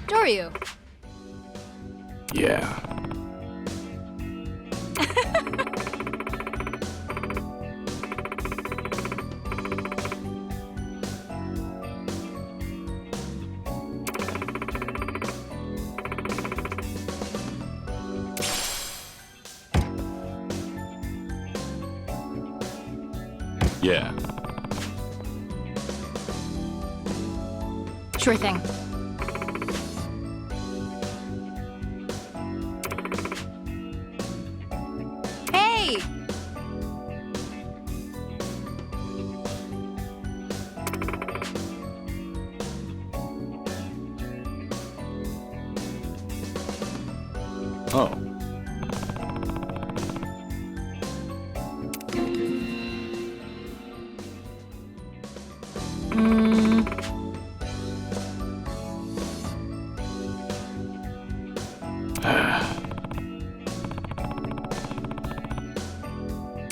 Doryu. Yeah. Yeah. Sure thing. Hey! Oh.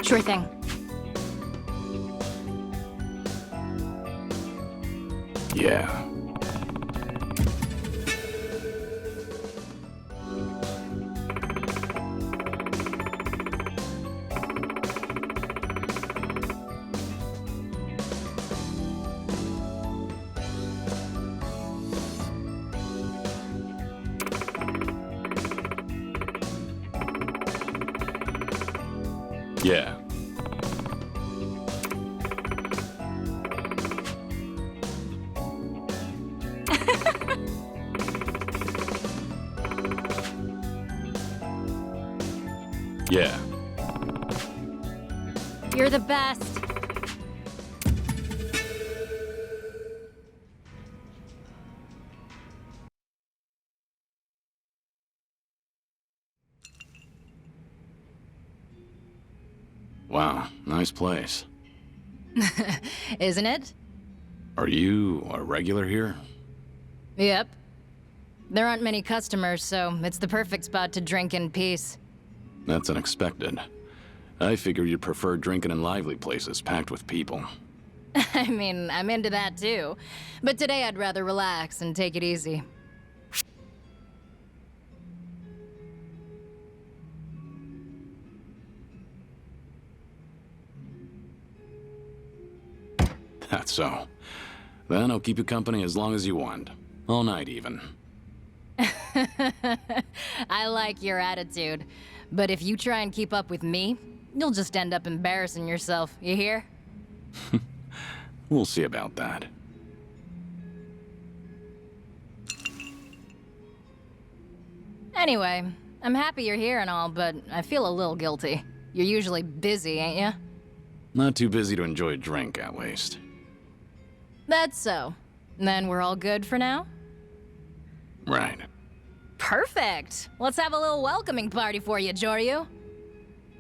Sure thing. Yeah. Yeah. Yeah. You're the best. Wow, nice place. Isn't it? Are you a regular here? Yep. There aren't many customers, so it's the perfect spot to drink in peace. That's unexpected. I figured you'd prefer drinking in lively places packed with people. I mean, I'm into that too. But today I'd rather relax and take it easy. That's so. Then I'll keep you company as long as you want. All night, even. I like your attitude. But if you try and keep up with me, you'll just end up embarrassing yourself, you hear? We'll see about that. Anyway, I'm happy you're here and all, but I feel a little guilty. You're usually busy, ain't ya? Not too busy to enjoy a drink, at least. That's so. Then we're all good for now? Right. Perfect! Let's have a little welcoming party for you, Joryu.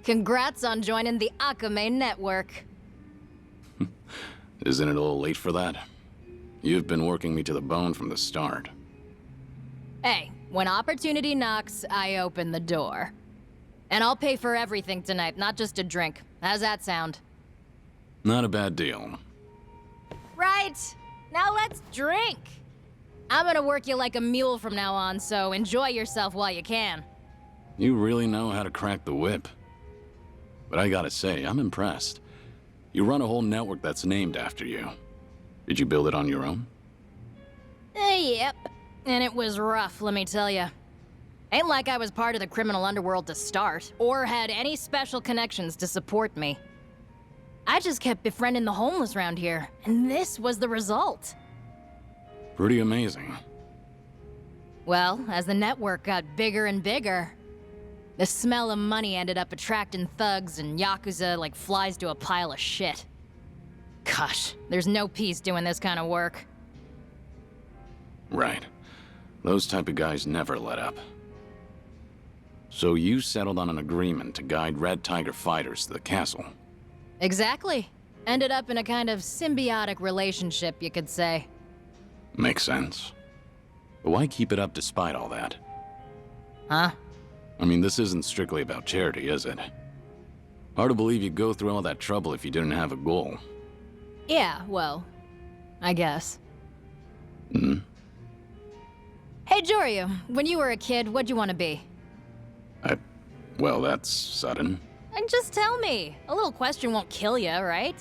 Congrats on joining the Akame network. Isn't it a little late for that? You've been working me to the bone from the start. Hey, when opportunity knocks, I open the door. And I'll pay for everything tonight, not just a drink. How's that sound? Not a bad deal. Right! Now let's drink! I'm gonna work you like a mule from now on, so enjoy yourself while you can. You really know how to crack the whip. But I gotta say, I'm impressed. You run a whole network that's named after you. Did you build it on your own? Yep. And it was rough, let me tell ya. Ain't like I was part of the criminal underworld to start, or had any special connections to support me. I just kept befriending the homeless around here, and this was the result. Pretty amazing. Well, as the network got bigger and bigger, the smell of money ended up attracting thugs and yakuza like flies to a pile of shit. Gosh, there's no peace doing this kind of work. Right. Those type of guys never let up. So you settled on an agreement to guide Red Tiger fighters to the castle. Exactly. Ended up in a kind of symbiotic relationship, you could say. Makes sense. But why keep it up despite all that? Huh? I mean, this isn't strictly about charity, is it? Hard to believe you'd go through all that trouble if you didn't have a goal. Yeah, well, I guess. Hmm? Hey, Joryu, when you were a kid, what'd you want to be? Well, that's sudden. And just tell me. A little question won't kill you, right?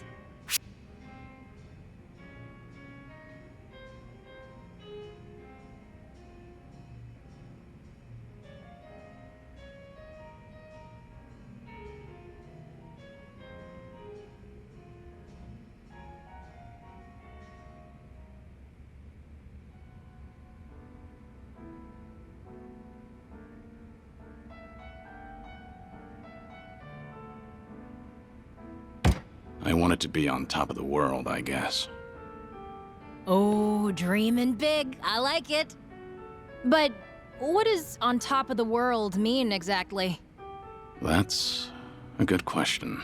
I wanted to be on top of the world, I guess. Oh, dreaming big. I like it. But what does on top of the world mean exactly? That's a good question.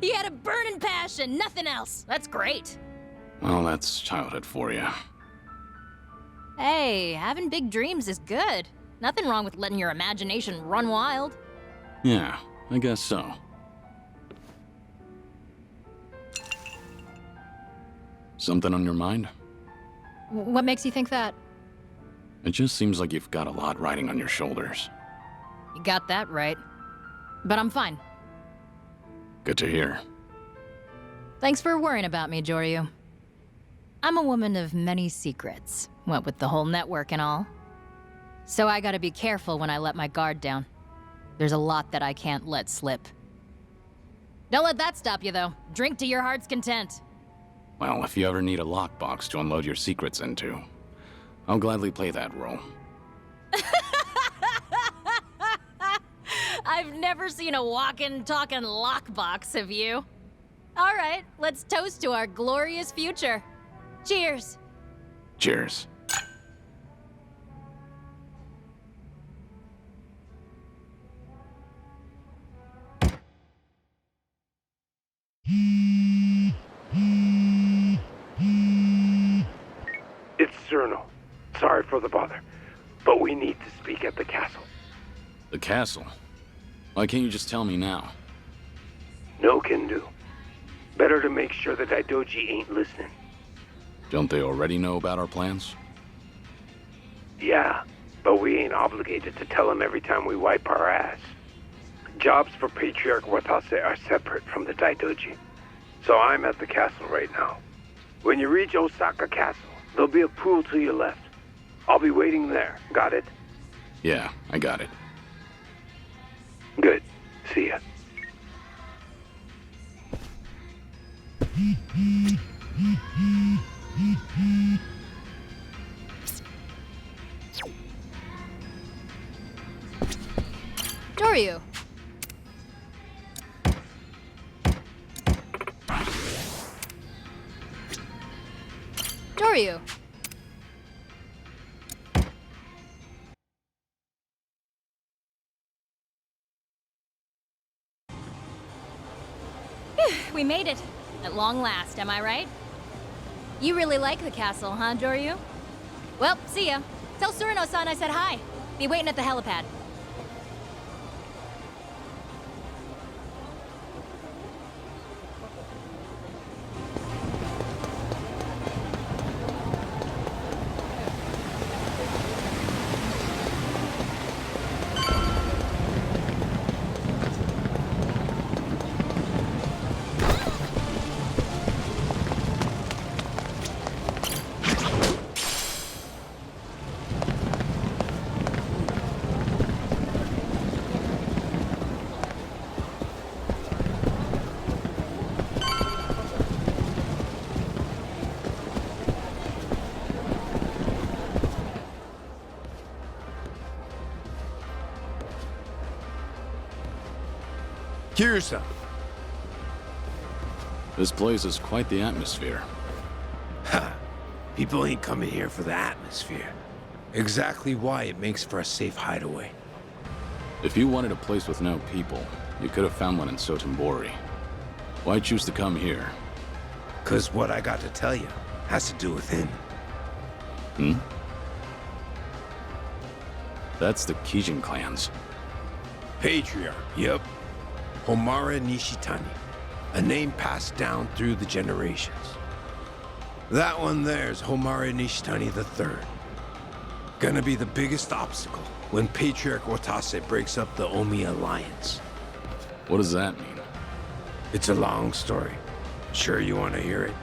You had a burning passion, nothing else. That's great. Well, that's childhood for you. Hey, having big dreams is good. Nothing wrong with letting your imagination run wild. Yeah, I guess so. Something on your mind? What makes you think that? It just seems like you've got a lot riding on your shoulders. You got that right. But I'm fine. Good to hear. Thanks for worrying about me, Joryu. I'm a woman of many secrets, what with the whole network and all. So I gotta be careful when I let my guard down. There's a lot that I can't let slip. Don't let that stop you, though. Drink to your heart's content. Well, if you ever need a lockbox to unload your secrets into, I'll gladly play that role. I've never seen a walking, talking lockbox, have you? All right, let's toast to our glorious future. Cheers. Cheers. It's Cerno. Sorry for the bother, but we need to speak at the castle. The castle? Why can't you just tell me now? No can do. Better to make sure the Daidoji ain't listening. Don't they already know about our plans? Yeah, but we ain't obligated to tell them every time we wipe our ass. Jobs for Patriarch Watase are separate from the Daidoji. So I'm at the castle right now. When you reach Osaka Castle, there'll be a pool to your left. I'll be waiting there. Got it? Yeah, I got it. Good. See ya. Joryu. Joryu. We made it. At long last, am I right? You really like the castle, huh, Joryu? Well, see ya. Tell Surino-san I said hi. Be waiting at the helipad. Kiryu-san. This place is quite the atmosphere. Ha! People ain't coming here for the atmosphere. Exactly why it makes for a safe hideaway. If you wanted a place with no people, you could have found one in Sotenbori. Why choose to come here? 'Cause what I got to tell you has to do with him. Hmm? That's the Kijin clans. Patriarch, yep. Homara Nishitani. A name passed down through the generations. That one there's Homare Nishtani III. Gonna be the biggest obstacle when Patriarch Watase breaks up the Omi Alliance. What does that mean? It's a long story. Sure you want to hear it?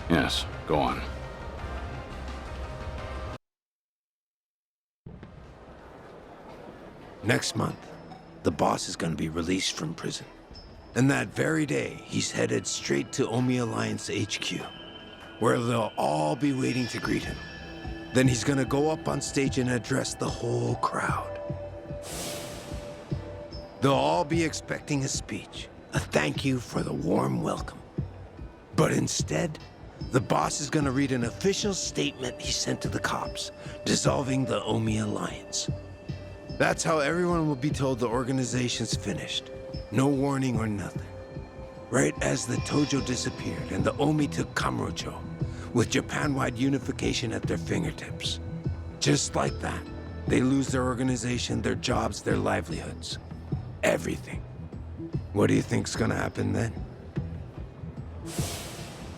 Yes, go on. Next month, the boss is gonna be released from prison. And that very day, he's headed straight to Omi Alliance HQ, where they'll all be waiting to greet him. Then he's gonna go up on stage and address the whole crowd. They'll all be expecting a speech, a thank you for the warm welcome. But instead, the boss is gonna read an official statement he sent to the cops, dissolving the Omi Alliance. That's how everyone will be told the organization's finished. No warning or nothing. Right as the Tojo disappeared and the Omi took Kamurocho, with Japan-wide unification at their fingertips. Just like that, they lose their organization, their jobs, their livelihoods. Everything. What do you think's gonna happen then?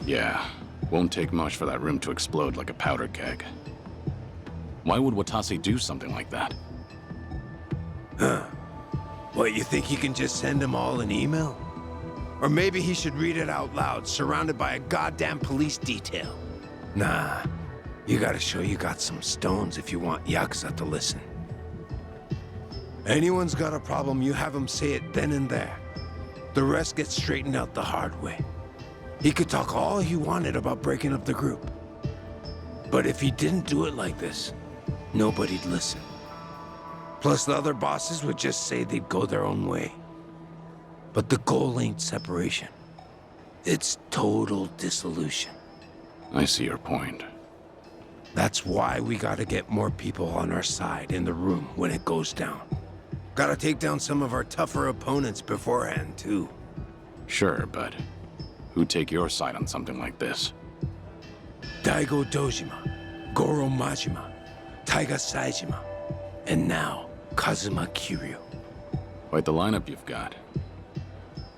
Yeah, won't take much for that room to explode like a powder keg. Why would Watase do something like that? What, you think he can just send them all an email? Or maybe he should read it out loud, surrounded by a goddamn police detail. Nah, you gotta show you got some stones if you want Yakuza to listen. Anyone's got a problem, you have him say it then and there. The rest gets straightened out the hard way. He could talk all he wanted about breaking up the group. But if he didn't do it like this, nobody'd listen. Plus, the other bosses would just say they'd go their own way. But the goal ain't separation. It's total dissolution. I see your point. That's why we gotta get more people on our side in the room when it goes down. Gotta take down some of our tougher opponents beforehand, too. Sure, but who'd take your side on something like this? Daigo Dojima, Goro Majima, Taiga Saijima, and now Kazuma Kiryu. Quite the lineup you've got.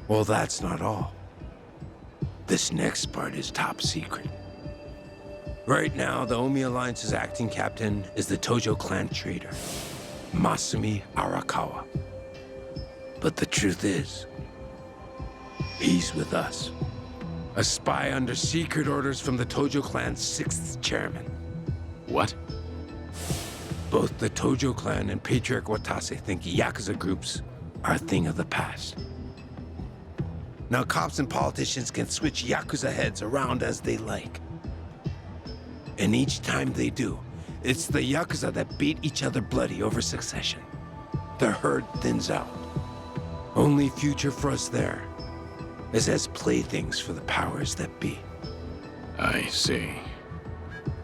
Well, that's not all. This next part is top secret. Right now, the Omi Alliance's acting captain is the Tojo clan traitor, Masumi Arakawa. But the truth is, he's with us. A spy under secret orders from the Tojo clan's 6th chairman. What? Both the Tojo clan and Patriarch Watase think Yakuza groups are a thing of the past. Now cops and politicians can switch Yakuza heads around as they like. And each time they do, it's the Yakuza that beat each other bloody over succession. The herd thins out. Only future for us there is as playthings for the powers that be. I see.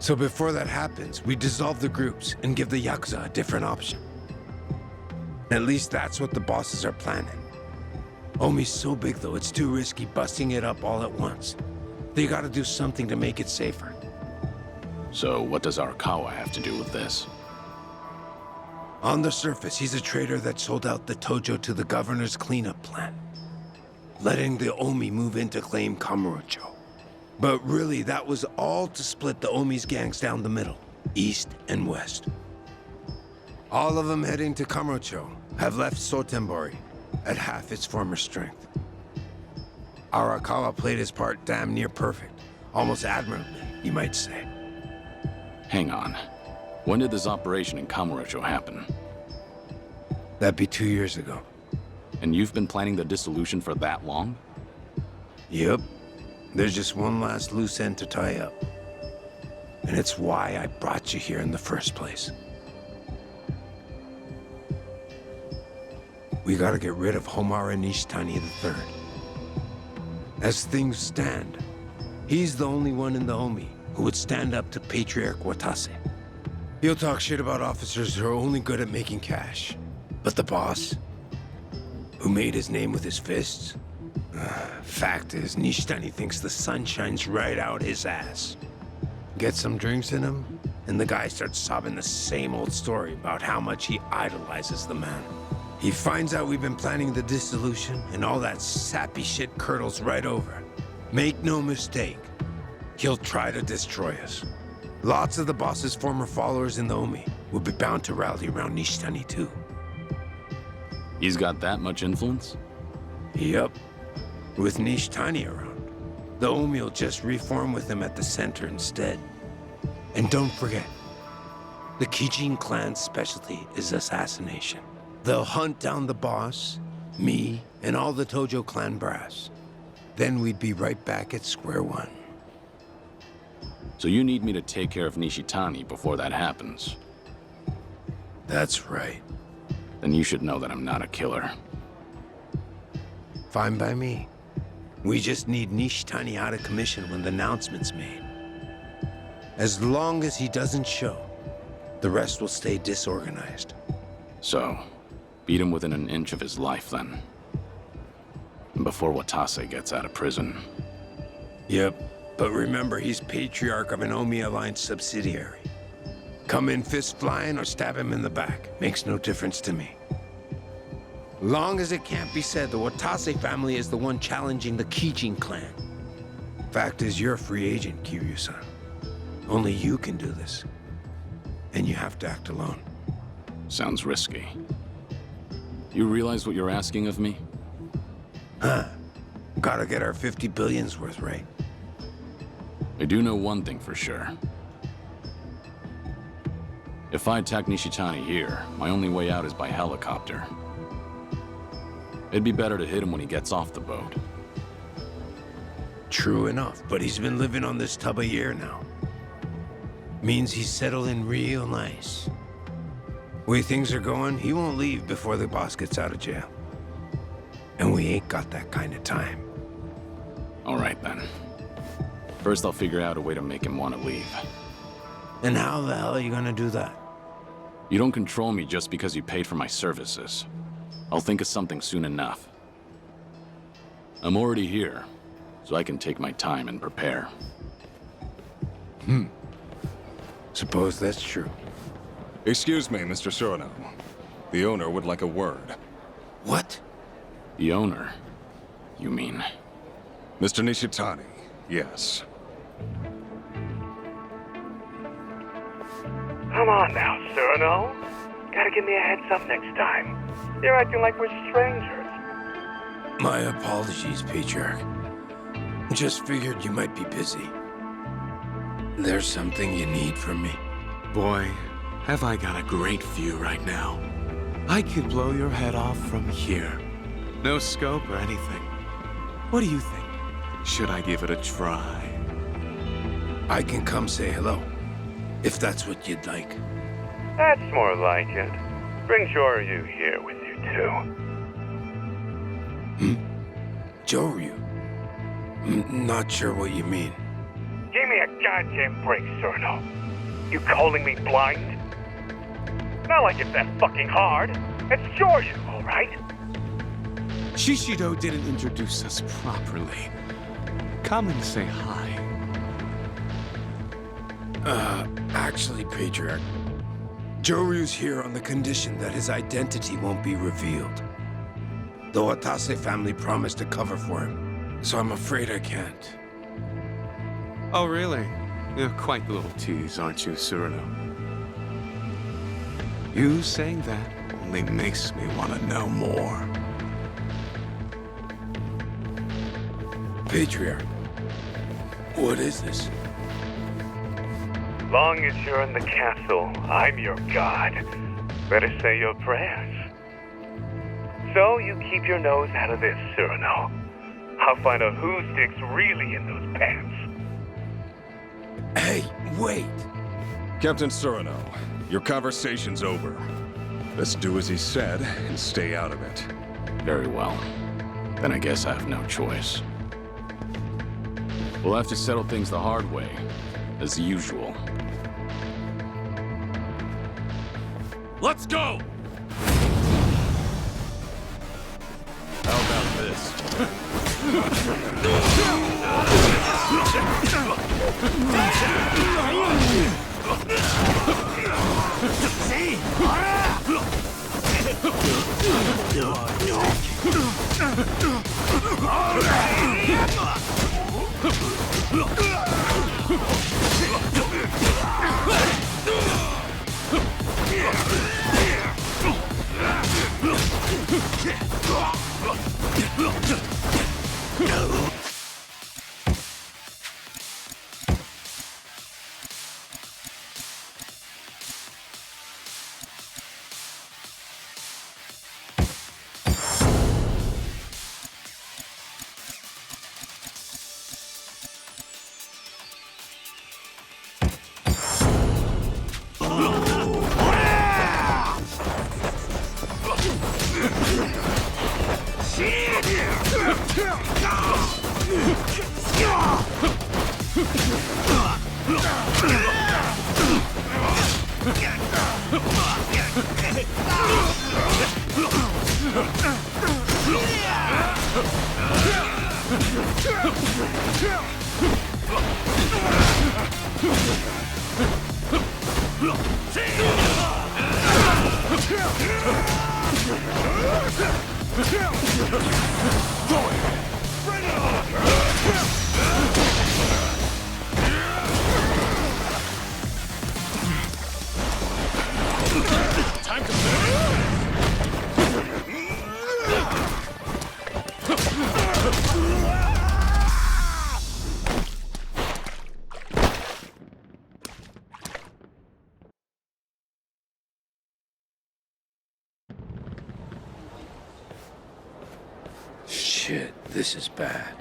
So before that happens, we dissolve the groups and give the Yakuza a different option. At least that's what the bosses are planning. Omi's so big though, it's too risky busting it up all at once. They gotta do something to make it safer. So what does Arakawa have to do with this? On the surface, he's a traitor that sold out the Tojo to the governor's cleanup plan, letting the Omi move in to claim Kamurocho. But really, that was all to split the Omi's gangs down the middle, east and west. All of them heading to Kamurocho have left Sotenbori at half its former strength. Arakawa played his part damn near perfect, almost admirably, you might say. Hang on. When did this operation in Kamurocho happen? That'd be 2 years ago. And you've been planning the dissolution for that long? Yep. There's just one last loose end to tie up. And it's why I brought you here in the first place. We gotta get rid of Homare Nishtani III. As things stand, he's the only one in the Omi who would stand up to Patriarch Watase. He'll talk shit about officers who are only good at making cash. But the boss, who made his name with his fists? Fact is, Nishtani thinks the sun shines right out his ass. Get some drinks in him, and the guy starts sobbing the same old story about how much he idolizes the man. He finds out we've been planning the dissolution, and all that sappy shit curdles right over. Make no mistake, he'll try to destroy us. Lots of the boss's former followers in the Omi will be bound to rally around Nishtani too. He's got that much influence? Yup. With Nishtani around, the Omi will just reform with him at the center instead. And don't forget, the Kijin clan's specialty is assassination. They'll hunt down the boss, me, and all the Tojo clan brass. Then we'd be right back at square one. So you need me to take care of Nishitani before that happens? That's right. Then you should know that I'm not a killer. Fine by me. We just need Nishtani out of commission when the announcement's made. As long as he doesn't show, the rest will stay disorganized. So, beat him within an inch of his life, then. Before Watase gets out of prison. Yep, but remember, he's Patriarch of an Omi-aligned subsidiary. Come in fist flying or stab him in the back. Makes no difference to me. Long as it can't be said the Watase family is the one challenging the Kijin clan. Fact is, you're a free agent, Kiryu-san. Only you can do this. And you have to act alone. Sounds risky. You realize what you're asking of me? Huh. Gotta get our 50 billion's worth right. I do know one thing for sure. If I attack Nishitani here, my only way out is by helicopter. It'd be better to hit him when he gets off the boat. True enough, but he's been living on this tub a year now. Means he's settled in real nice. Way things are going, he won't leave before the boss gets out of jail. And we ain't got that kind of time. All right, then. First, I'll figure out a way to make him want to leave. And how the hell are you gonna do that? You don't control me just because you paid for my services. I'll think of something soon enough. I'm already here, so I can take my time and prepare. Suppose that's true. Excuse me, Mr. Surano. The owner would like a word. What? The owner, you mean? Mr. Nishitani, yes. Come on now, Cyrano. Gotta give me a heads up next time. You're acting like we're strangers. My apologies, Patriarch. Just figured you might be busy. There's something you need from me. Boy, have I got a great view right now. I could blow your head off from here. No scope or anything. What do you think? Should I give it a try? I can come say hello, if that's what you'd like. That's more like it. Bring Joryu here with you, too. Joryu? Not sure what you mean. Give me a goddamn break, Cyrano. You calling me blind? Not like it's that fucking hard. It's Joryu, all right? Shishido didn't introduce us properly. Come and say hi. Actually, Patriarch, Joryu's here on the condition that his identity won't be revealed. The Watase family promised to cover for him, so I'm afraid I can't. Oh, really? You're quite the little tease, aren't you, Surano? You saying that only makes me want to know more. Patriarch, what is this? Long as you're in the castle, I'm your god. Better say your prayers. So you keep your nose out of this, Cyrano. I'll find out whose dick's really in those pants. Hey, wait! Captain Surano, your conversation's over. Let's do as he said and stay out of it. Very well. Then I guess I have no choice. We'll have to settle things the hard way, as usual. Let's go! How about this? Shit, this is bad.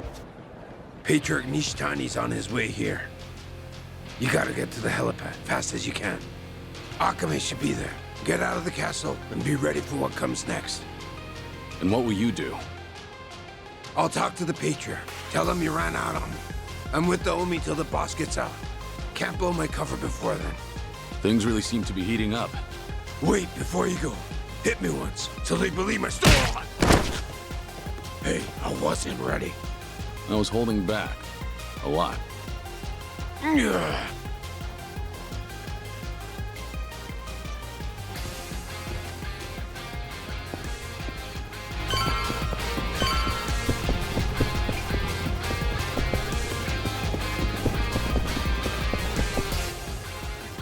Patriarch Nishtani's on his way here. You gotta get to the helipad, fast as you can. Akame should be there. Get out of the castle and be ready for what comes next. And what will you do? I'll talk to the Patriarch. Tell him you ran out on me. I'm with the Omi till the boss gets out. Can't blow my cover before then. Things really seem to be heating up. Wait, before you go. Hit me once, so they believe my story. Hey, I wasn't ready. I was holding back. A lot. Ugh.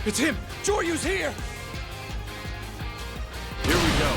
It's him! Joryu's here! Here we go.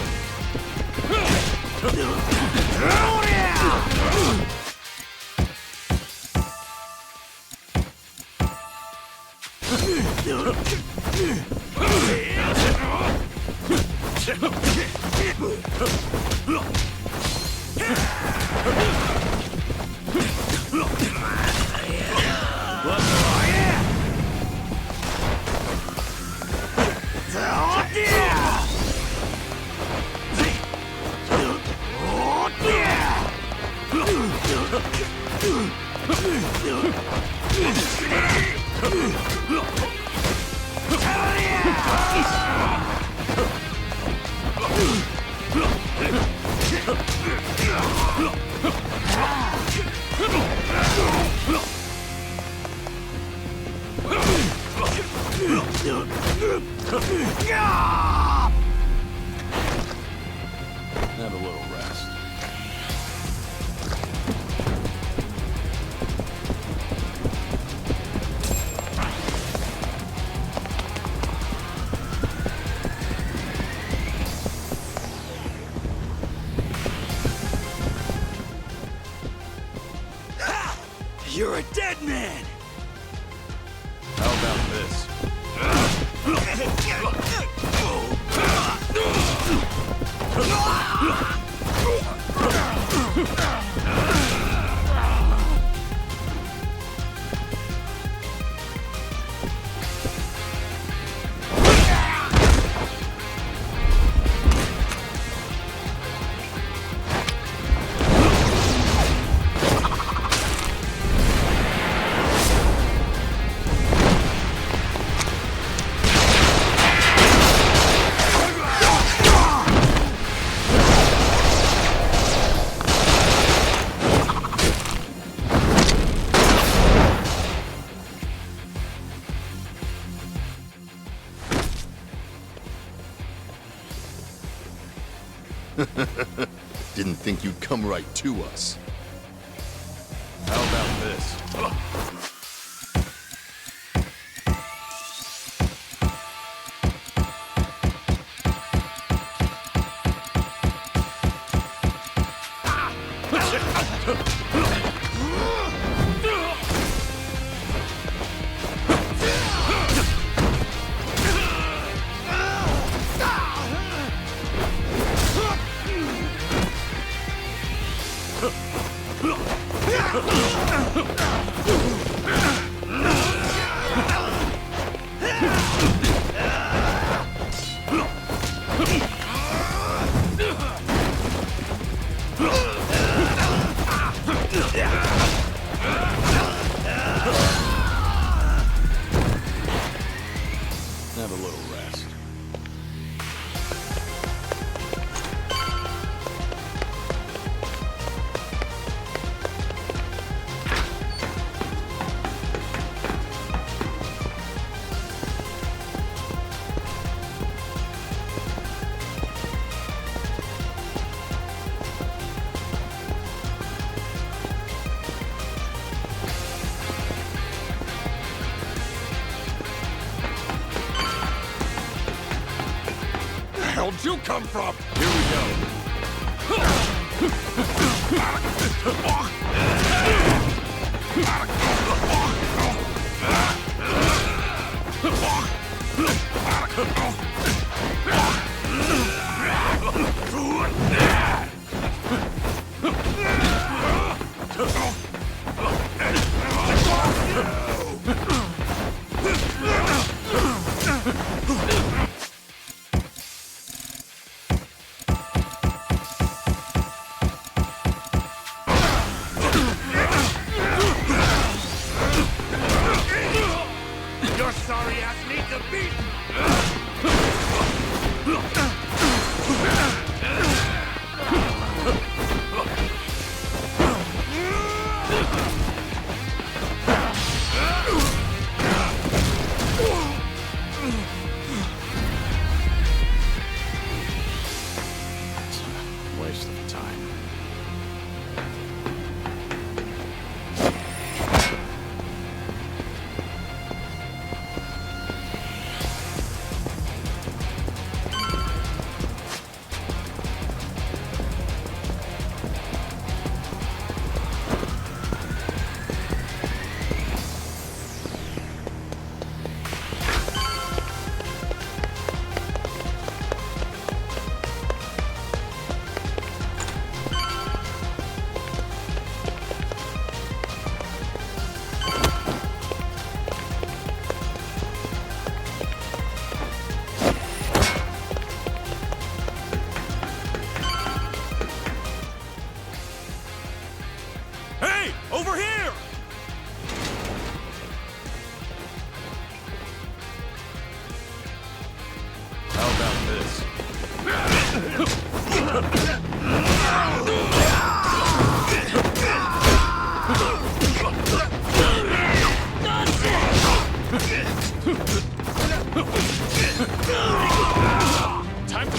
Have a little rest. You're a dead man! How about this? Didn't think you'd come right to us. How about this? Have a little rest. Where'd you come from? Here we go. Your sorry ass needs a beat! Waste of time. Hey! Over here! How about this? Time to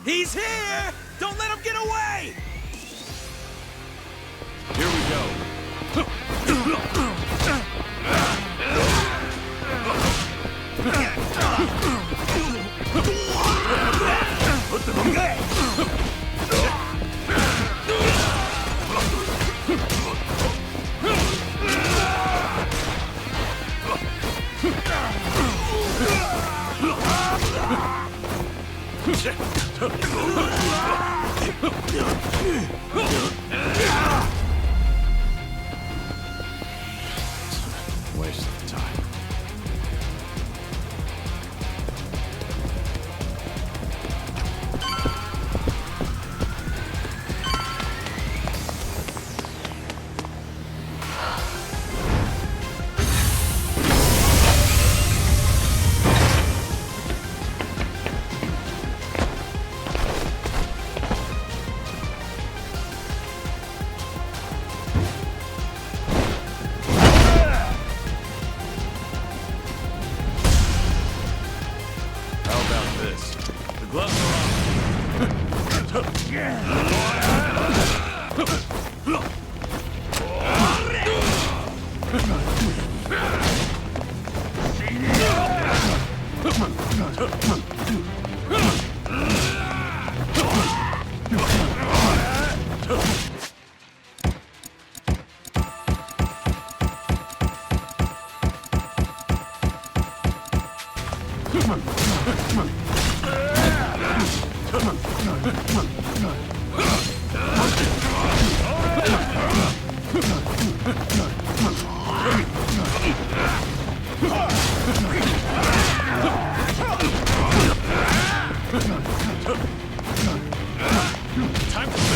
He's here! Don't let him get away! Here we go. Waste of time. How about this? The gloves are on. Time to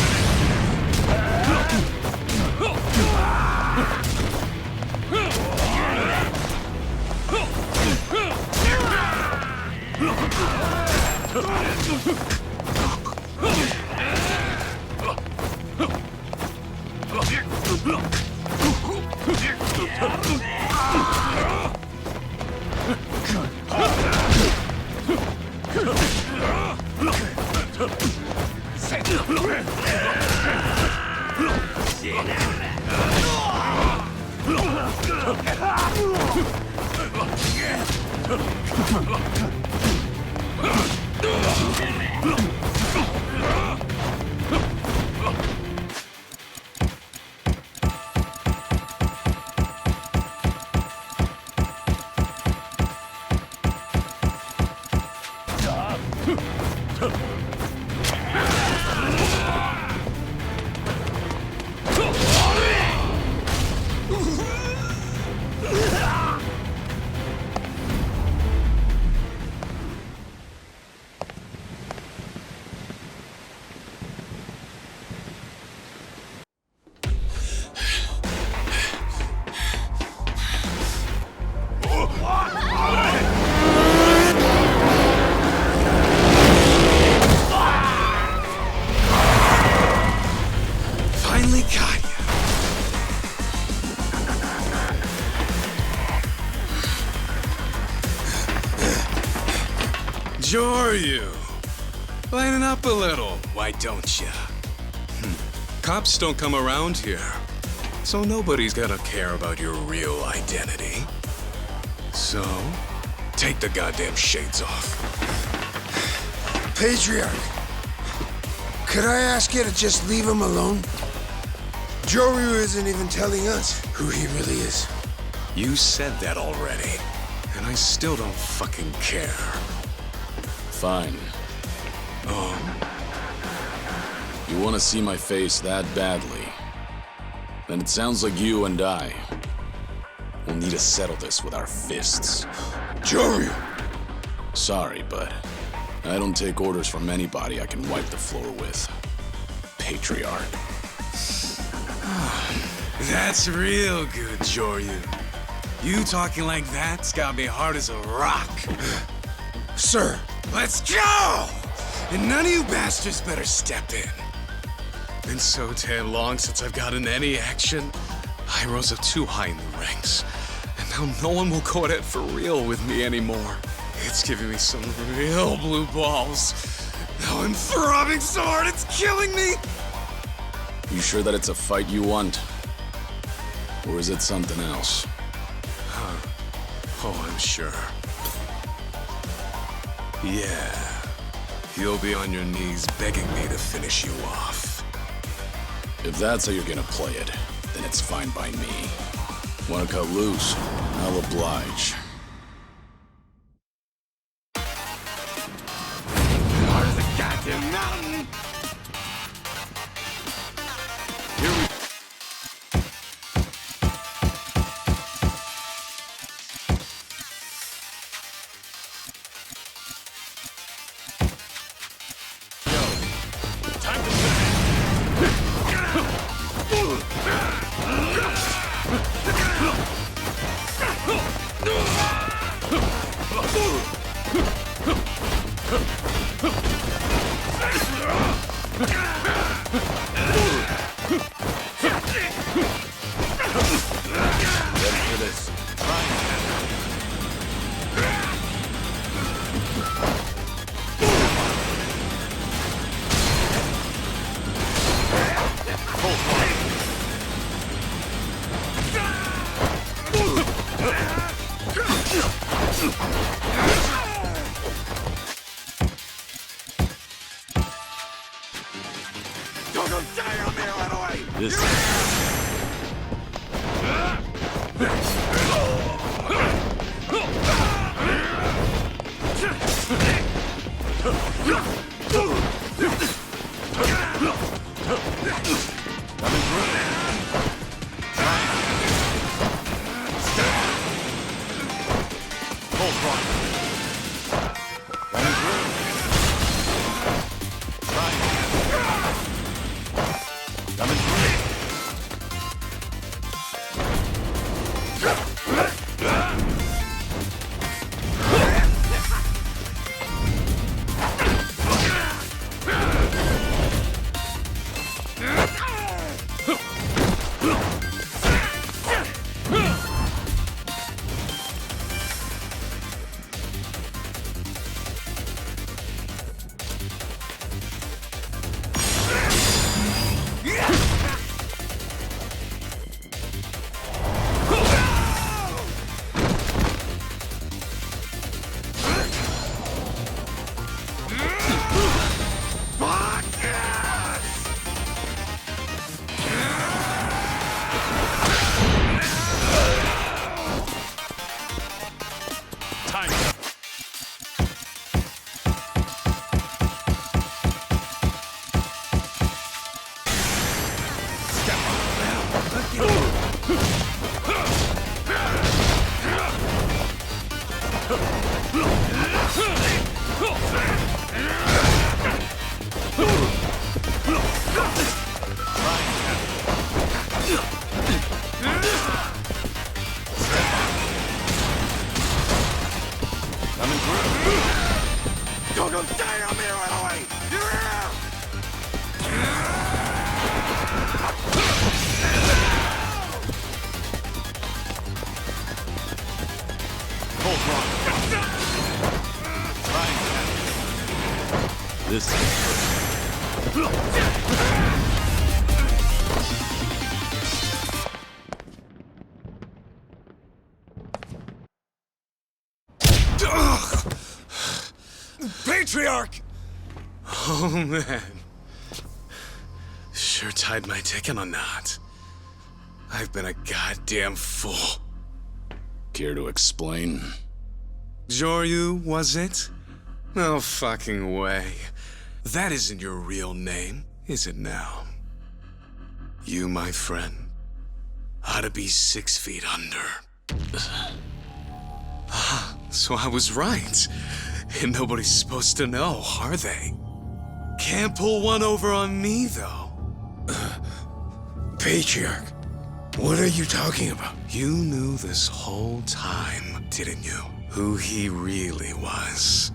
are you? Lighten up a little, why don't ya? Cops don't come around here, so nobody's gonna care about your real identity. So, take the goddamn shades off. Patriarch, could I ask you to just leave him alone? Joryu isn't even telling us who he really is. You said that already, and I still don't fucking care. Fine. You want to see my face that badly? Then it sounds like you and I will need to settle this with our fists. Joryu! Sorry, but I don't take orders from anybody I can wipe the floor with. Patriarch. That's real good, Joryu. You talking like that's got me hard as a rock. Sir! Let's go! And none of you bastards better step in. Been so damn long since I've gotten any action. I rose up too high in the ranks. And now no one will go at it for real with me anymore. It's giving me some real blue balls. Now I'm throbbing so hard it's killing me! You sure that it's a fight you want? Or is it something else? Oh, I'm sure. Yeah. You'll be on your knees begging me to finish you off. If that's how you're gonna play it, then it's fine by me. Wanna cut loose? I'll oblige. Hard as a goddamn mountain! Here we Patriarch! Oh, man. Sure tied my dick in a knot. I've been a goddamn fool. Care to explain? Joryu, was it? No fucking way. That isn't your real name, is it now? You, my friend, ought to be 6 feet under. So I was right. And nobody's supposed to know, are they? Can't pull one over on me, though. Patriarch, what are you talking about? You knew this whole time, didn't you? Who he really was.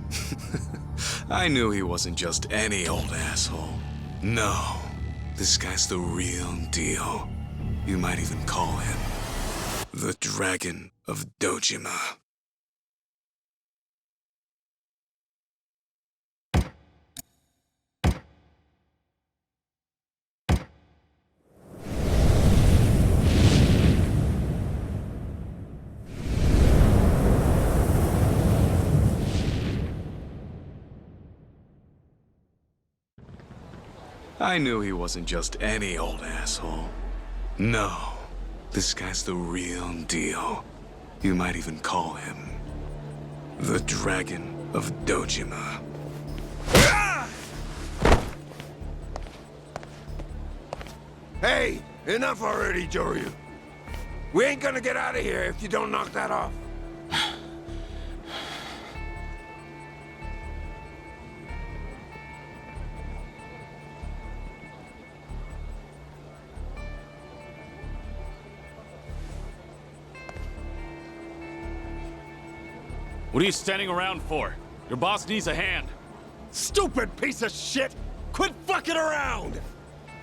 I knew he wasn't just any old asshole. No, this guy's the real deal. You might even call him the Dragon of Dojima. I knew he wasn't just any old asshole. No, this guy's the real deal. You might even call him the Dragon of Dojima. Hey, enough already, Joryu. We ain't gonna get out of here if you don't knock that off. What are you standing around for? Your boss needs a hand. Stupid piece of shit! Quit fucking around!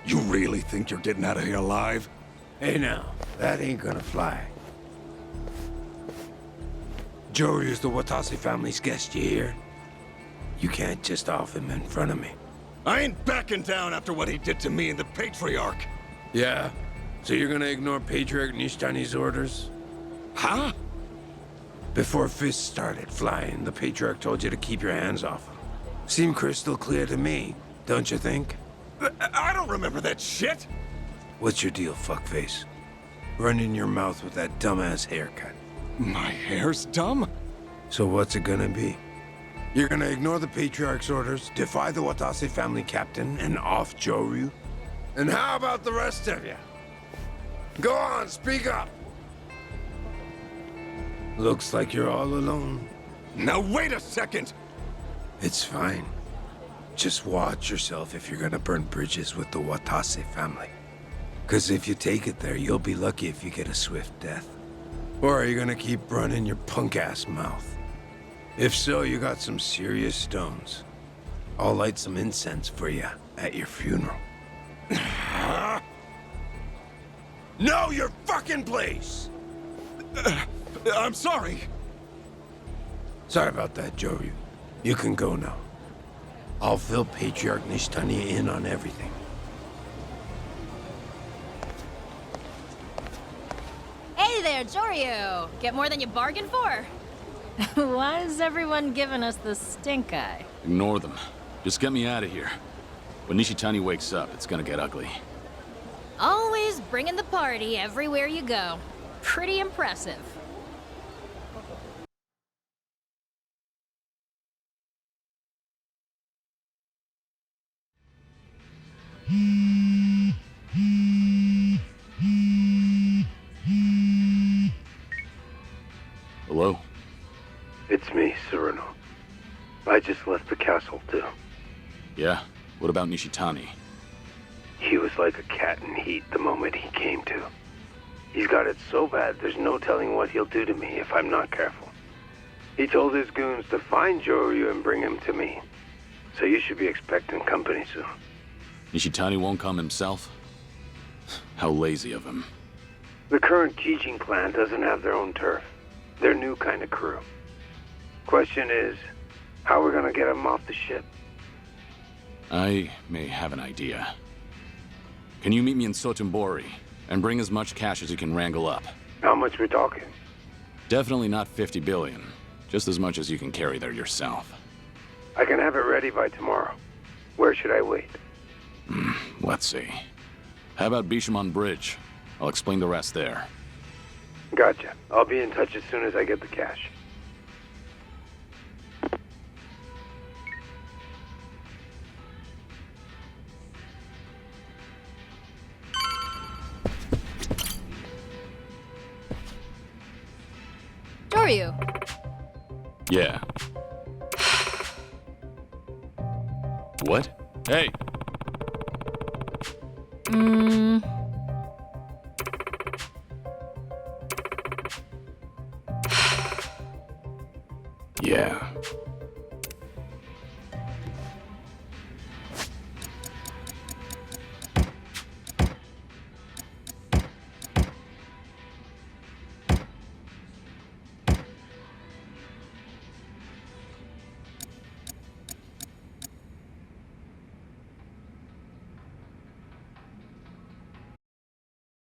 You really think you're getting out of here alive? Hey now, that ain't gonna fly. Joryu's the Watase family's guest, you hear? You can't just off him in front of me. I ain't backing down after what he did to me and the Patriarch. Yeah? So you're gonna ignore Patriarch Nishtani's orders? Huh? Before fists started flying, the Patriarch told you to keep your hands off him. Seemed crystal clear to me, don't you think? I don't remember that shit! What's your deal, fuckface? Running your mouth with that dumbass haircut. My hair's dumb? So what's it gonna be? You're gonna ignore the Patriarch's orders, defy the Watase family captain, and off Joryu? And how about the rest of you? Go on, speak up! Looks like you're all alone. Now wait a second! It's fine. Just watch yourself if you're gonna burn bridges with the Watase family. 'Cause if you take it there, you'll be lucky if you get a swift death. Or are you gonna keep running your punk-ass mouth? If so, you got some serious stones. I'll light some incense for you at your funeral. Know your fucking place! I'm sorry. Sorry about that, Joryu. You can go now. I'll fill Patriarch Nishtani in on everything. Hey there, Joryu! Get more than you bargained for? Why is everyone giving us the stink eye? Ignore them. Just get me out of here. When Nishitani wakes up, it's gonna get ugly. Always bringing the party everywhere you go. Pretty impressive. Hello? It's me, Cyrano. I just left the castle, too. Yeah? What about Nishitani? He was like a cat in heat the moment he came to. He's got it so bad there's no telling what he'll do to me if I'm not careful. He told his goons to find Joryu and bring him to me. So you should be expecting company soon. Nishitani won't come himself? How lazy of him. The current Kijin clan doesn't have their own turf. They're new kind of crew. Question is, how we're gonna get him off the ship? I may have an idea. Can you meet me in Sotumbori and bring as much cash as you can wrangle up? How much we talking? Definitely not 50 billion. Just as much as you can carry there yourself. I can have it ready by tomorrow. Where should I wait? Let's see. How about Bishamon Bridge? I'll explain the rest there. Gotcha. I'll be in touch as soon as I get the cash. Are you? Yeah. What? Hey! Yeah.